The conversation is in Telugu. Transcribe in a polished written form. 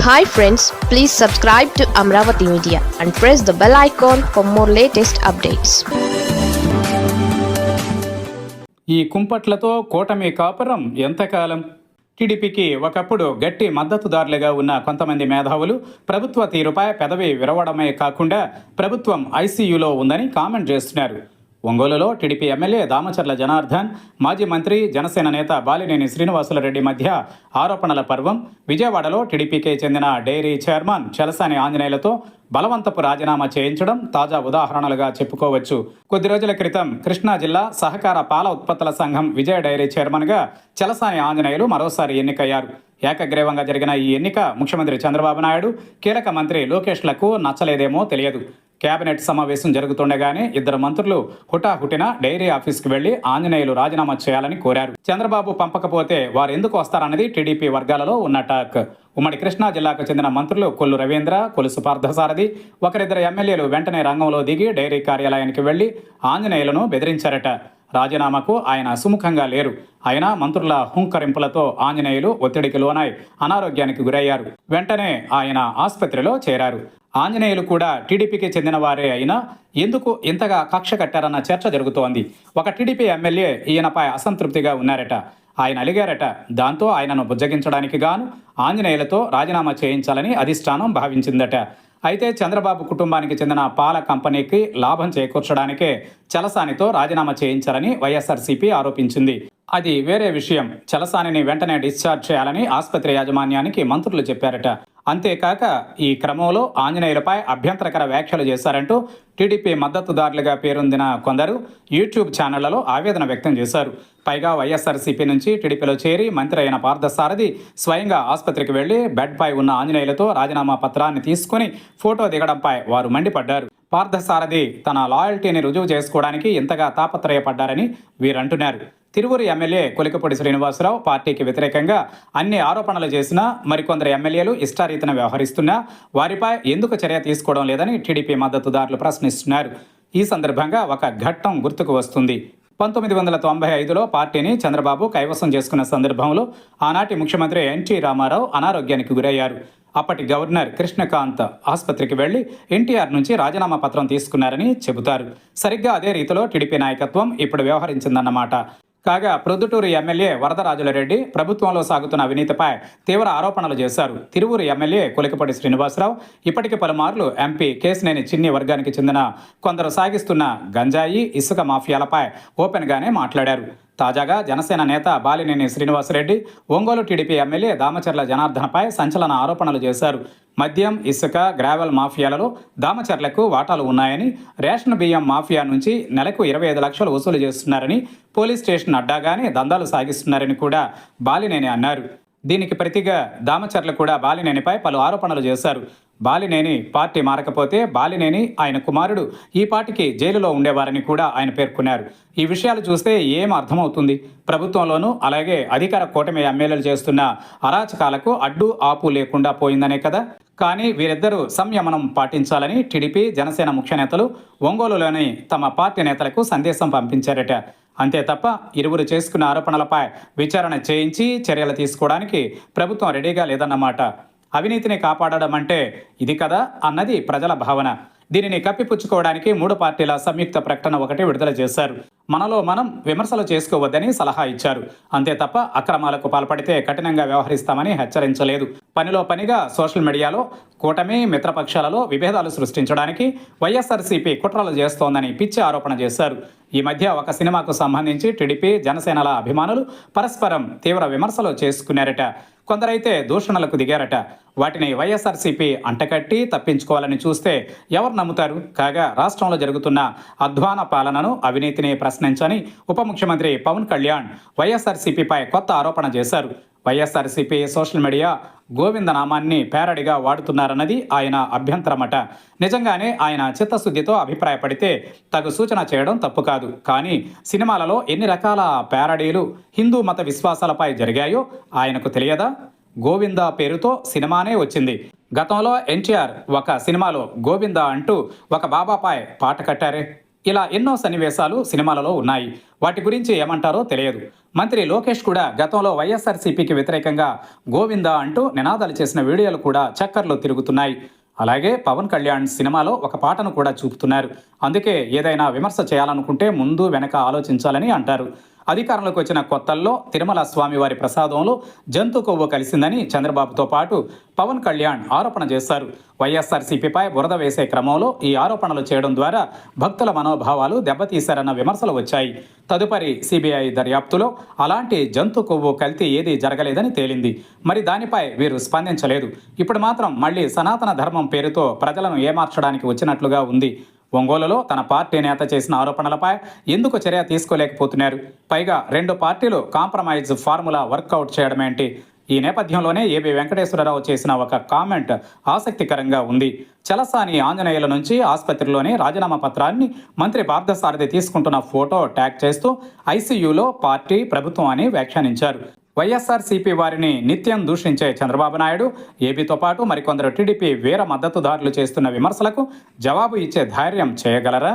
Hi friends, please subscribe to Amravati Media and press the bell icon for more latest updates. ఈ కుంపట్లతో కూటమి కాపురం ఎంతకాలం? టీడీపీకి ఒకప్పుడు గట్టి మద్దతుదారులుగా ఉన్న కొంతమంది మేధావులు ప్రభుత్వ తీరుపై పెదవి విరవడమే కాకుండా ప్రభుత్వం ఐసీయూలో ఉందని కామెంట్ చేస్తున్నారు. ఒంగోలులో టీడీపీ ఎమ్మెల్యే దామచర్ల జనార్దన్, మాజీ మంత్రి జనసేన నేత బాలినేని శ్రీనివాసులరెడ్డి మధ్య ఆరోపణల పర్వం, విజయవాడలో టీడీపీకే చెందిన డైరీ చైర్మన్ చలసాని ఆంజనేయులతో బలవంతపు రాజీనామా చేయించడం తాజా ఉదాహరణలుగా చెప్పుకోవచ్చు. కొద్ది రోజుల క్రితం కృష్ణా జిల్లా సహకార పాల ఉత్పత్తుల సంఘం విజయ డైరీ చైర్మన్గా చలసాని ఆంజనేయులు మరోసారి ఎన్నికయ్యారు. ఏకగ్రీవంగా జరిగిన ఈ ఎన్నిక ముఖ్యమంత్రి చంద్రబాబు నాయుడు, కీలక మంత్రి లోకేష్లకు నచ్చలేదేమో తెలియదు. కేబినెట్ సమావేశం జరుగుతుండగానే ఇద్దరు మంత్రులు హుటాహుటిన డైరీ ఆఫీస్కి వెళ్లి ఆంజనేయులు రాజీనామా చేయాలని కోరారు. చంద్రబాబు పంపకపోతే వారు ఎందుకు వస్తారన్నది టీడీపీ వర్గాలలో ఉన్న టాక్. ఉమ్మడి కృష్ణా జిల్లాకు చెందిన మంత్రులు కొల్లు రవీంద్ర, కొలుసు పార్థసారథి, ఒకరిద్దరు ఎమ్మెల్యేలు వెంటనే రంగంలో దిగి డైరీ కార్యాలయానికి వెళ్లి ఆంజనేయులను బెదిరించారట. రాజీనామాకు ఆయన సుముఖంగా లేరు. అయినా మంత్రుల హుంకరింపులతో ఆంజనేయులు ఒత్తిడికి లోనై అనారోగ్యానికి గురయ్యారు. వెంటనే ఆయన ఆసుపత్రిలో చేరారు. ఆంజనేయులు కూడా టీడీపీకి చెందిన వారే అయినా ఎందుకు ఇంతగా కక్ష కట్టారన్న చర్చ జరుగుతోంది. ఒక టీడీపీ ఎమ్మెల్యే ఈయనపై అసంతృప్తిగా ఉన్నారట. ఆయన అలిగారట. దాంతో ఆయనను బుజ్జగించడానికి గాను ఆంజనేయులతో రాజీనామా చేయించాలని అధిష్టానం భావించిందట. అయితే చంద్రబాబు కుటుంబానికి చెందిన పాల కంపెనీకి లాభం చేకూర్చడానికే చలసానితో రాజీనామా చేయించారని వైఎస్ఆర్సీపీ ఆరోపించింది. అది వేరే విషయం. చలసానిని వెంటనే డిశ్చార్జ్ చేయాలని ఆసుపత్రి యాజమాన్యానికి మంత్రులు చెప్పారట. అంతేకాక ఈ క్రమంలో ఆంజనేయులపై అభ్యంతరకర వ్యాఖ్యలు చేశారంటూ టీడీపీ మద్దతుదారులుగా పేరొందిన కొందరు యూట్యూబ్ ఛానళ్లలో ఆవేదన వ్యక్తం చేశారు. పైగా వైఎస్ఆర్సీపీ నుంచి టీడీపీలో చేరి మంత్రి అయిన పార్థసారథి స్వయంగా ఆసుపత్రికి వెళ్లి బెడ్పై ఉన్న ఆంజనేయులతో రాజీనామా పత్రాన్ని తీసుకుని ఫోటో దిగడంపై వారు మండిపడ్డారు. పార్థసారథి తన లాయల్టీని రుజువు చేసుకోవడానికి ఇంతగా తాపత్రయపడ్డారని వీరంటున్నారు. తిరువూరు ఎమ్మెల్యే కొలికపూడి శ్రీనివాసరావు పార్టీకి వ్యతిరేకంగా అన్ని ఆరోపణలు చేసినా మరికొందరు ఎమ్మెల్యేలు ఇష్టారీతిన వ్యవహరిస్తున్నా వారిపై ఎందుకు చర్య తీసుకోవడం లేదని టీడీపీ మద్దతుదారులు ప్రశ్నిస్తున్నారు. ఈ సందర్భంగా ఒక ఘట్టం గుర్తుకు వస్తుంది. 1995లో పార్టీని చంద్రబాబు కైవసం చేసుకున్న సందర్భంలో ఆనాటి ముఖ్యమంత్రి ఎన్టీ రామారావు అనారోగ్యానికి గురయ్యారు. అప్పటి గవర్నర్ కృష్ణకాంత్ ఆసుపత్రికి వెళ్లి ఎన్టీఆర్ నుంచి రాజీనామా పత్రం తీసుకున్నారని చెబుతారు. సరిగ్గా అదే రీతిలో టీడీపీ నాయకత్వం ఇప్పుడు వ్యవహరించిందన్నమాట. కాగా ప్రొద్దుటూరు ఎమ్మెల్యే వరదరాజులరెడ్డి ప్రభుత్వంలో సాగుతున్న అవినీతిపై తీవ్ర ఆరోపణలు చేశారు. తిరువూరు ఎమ్మెల్యే కొలికపూడి శ్రీనివాసరావు ఇప్పటికి పలుమార్లు ఎంపీ కేశినేని చిన్ని వర్గానికి చెందిన కొందరు సాగిస్తున్న గంజాయి, ఇసుక మాఫియాలపై ఓపెన్గానే మాట్లాడారు. తాజాగా జనసేన నేత బాలినేని శ్రీనివాసరెడ్డి ఒంగోలు టీడీపీ ఎమ్మెల్యే దామచర్ల జనార్దన్పై సంచలన ఆరోపణలు చేశారు. మద్యం, ఇసుక, గ్రావెల్ మాఫియాలలో దామచర్లకు వాటాలు ఉన్నాయని, రేషన్ బియ్యం మాఫియా నుంచి నెలకు 25 లక్షలు వసూలు చేస్తున్నారని, పోలీస్ స్టేషన్ అడ్డాగానే దందాలు సాగిస్తున్నారని కూడా బాలినేని అన్నారు. దీనికి ప్రతిగా దామచర్ల కూడా బాలినేనిపై పలు ఆరోపణలు చేశారు. బాలినేని పార్టీ మారకపోతే బాలినేని, ఆయన కుమారుడు ఈ పార్టీకి జైలులో ఉండేవారని కూడా ఆయన పేర్కొన్నారు. ఈ విషయాలు చూస్తే ఏం అర్థమవుతుంది? ప్రభుత్వంలోనూ అలాగే అధికార కూటమి ఎమ్మెల్యేలు చేస్తున్న అరాచకాలకు అడ్డు ఆపు లేకుండా పోయిందనే కదా. కానీ వీరిద్దరూ సంయమనం పాటించాలని టీడీపీ, జనసేన ముఖ్య నేతలు ఒంగోలులోని తమ పార్టీ నేతలకు సందేశం పంపించారట. అంతే తప్ప ఇరువురు చేసుకున్న ఆరోపణలపై విచారణ చేయించి చర్యలు తీసుకోవడానికి ప్రభుత్వం రెడీగా లేదన్నమాట. అవినీతిని కాపాడడం అంటే ఇది కదా అన్నది ప్రజల భావన. దీనిని కప్పిపుచ్చుకోవడానికి 3 పార్టీల సంయుక్త ప్రకటన ఒకటి విడుదల చేశారు. మనలో మనం విమర్శలు చేసుకోవద్దని సలహా ఇచ్చారు. అంతే తప్ప అక్రమాలకు పాల్పడితే కఠినంగా వ్యవహరిస్తామని హెచ్చరించలేదు. పనిలో పనిగా సోషల్ మీడియాలో కూటమి, మిత్రపక్షాలలో విభేదాలు సృష్టించడానికి వైఎస్ఆర్సీపీ కుట్రలు చేస్తోందని పిచ్చి ఆరోపణ చేశారు. ఈ మధ్య ఒక సినిమాకు సంబంధించి టీడీపీ, జనసేనల అభిమానులు పరస్పరం తీవ్ర విమర్శలు చేసుకున్నారట. కొందరైతే దూషణలకు దిగారట. వాటిని వైఎస్ఆర్సీపీ అంటకట్టి తప్పించుకోవాలని చూస్తే ఎవరు నమ్ముతారు? కాగా రాష్ట్రంలో జరుగుతున్న అధ్వాన పాలనను, అవినీతిని ప్రశ్నించని ఉప ముఖ్యమంత్రి పవన్ కళ్యాణ్ వైఎస్ఆర్సీపీపై కొత్త ఆరోపణ చేశారు. వైఎస్ఆర్సీపీ సోషల్ మీడియా గోవింద నామాన్ని పేరడిగా వాడుతున్నారన్నది ఆయన అభ్యంతరమట. నిజంగానే ఆయన చిత్తశుద్ధితో అభిప్రాయపడితే తగు సూచన చేయడం తప్పు కాదు. కానీ సినిమాలలో ఎన్ని రకాల పేరడీలు హిందూ మత విశ్వాసాలపై జరిగాయో ఆయనకు తెలియదా? గోవింద పేరుతో సినిమానే వచ్చింది. గతంలో ఎన్టీఆర్ ఒక సినిమాలో గోవింద అంటూ ఒక బాబాపై పాట కట్టారే. ఇలా ఎన్నో సన్నివేశాలు సినిమాలలో ఉన్నాయి. వాటి గురించి ఏమంటారో తెలియదు. మంత్రి లోకేష్ కూడా గతంలో వైఎస్ఆర్సీపీకి వ్యతిరేకంగా గోవిందా అంటూ నినాదాలు చేసిన వీడియోలు కూడా చక్కర్లు తిరుగుతున్నాయి. అలాగే పవన్ కళ్యాణ్ సినిమాలో ఒక పాటను కూడా చూపుతున్నారు. అందుకే ఏదైనా విమర్శ చేయాలనుకుంటే ముందు వెనక ఆలోచించాలని అంటారు. అధికారంలోకి వచ్చిన కొత్తల్లో తిరుమల స్వామివారి ప్రసాదంలో జంతు కొవ్వు కలిసిందని చంద్రబాబుతో పాటు పవన్ కళ్యాణ్ ఆరోపణ చేశారు. వైఎస్ఆర్సీపీపై బురద వేసే క్రమంలో ఈ ఆరోపణలు చేయడం ద్వారా భక్తుల మనోభావాలు దెబ్బతీశారన్న విమర్శలు వచ్చాయి. తదుపరి సిబిఐ దర్యాప్తులో అలాంటి జంతు కొవ్వు కల్తీ ఏదీ జరగలేదని తేలింది. మరి దానిపై వీరు స్పందించలేదు. ఇప్పుడు మాత్రం మళ్ళీ సనాతన ధర్మం పేరుతో ప్రజలను ఏమార్చడానికి వచ్చినట్లుగా ఉంది. ఒంగోలులో తన పార్టీ నేత చేసిన ఆరోపణలపై ఎందుకు చర్య తీసుకోలేకపోతున్నారు? పైగా 2 పార్టీలు కాంప్రమైజ్ ఫార్ములా వర్కౌట్ చేయడమేంటి? ఈ నేపథ్యంలోనే ఏబి వెంకటేశ్వరరావు చేసిన ఒక కామెంట్ ఆసక్తికరంగా ఉంది. చలసాని ఆంజనేయుల నుంచి ఆసుపత్రిలోని రాజీనామా పత్రాన్ని మంత్రి పార్థసారథి తీసుకుంటున్న ఫోటో ట్యాగ్ చేస్తూ ఐసీయూలో పార్టీ ప్రభుత్వం అని వ్యాఖ్యానించారు. వైఎస్ఆర్సీపీ వారిని నిత్యం దూషించే చంద్రబాబు నాయుడు, ఏపీతో పాటు మరికొందరు టీడీపీ వీర మద్దతుదారులు చేస్తున్న విమర్శలకు జవాబు ఇచ్చే ధైర్యం చేయగలరా?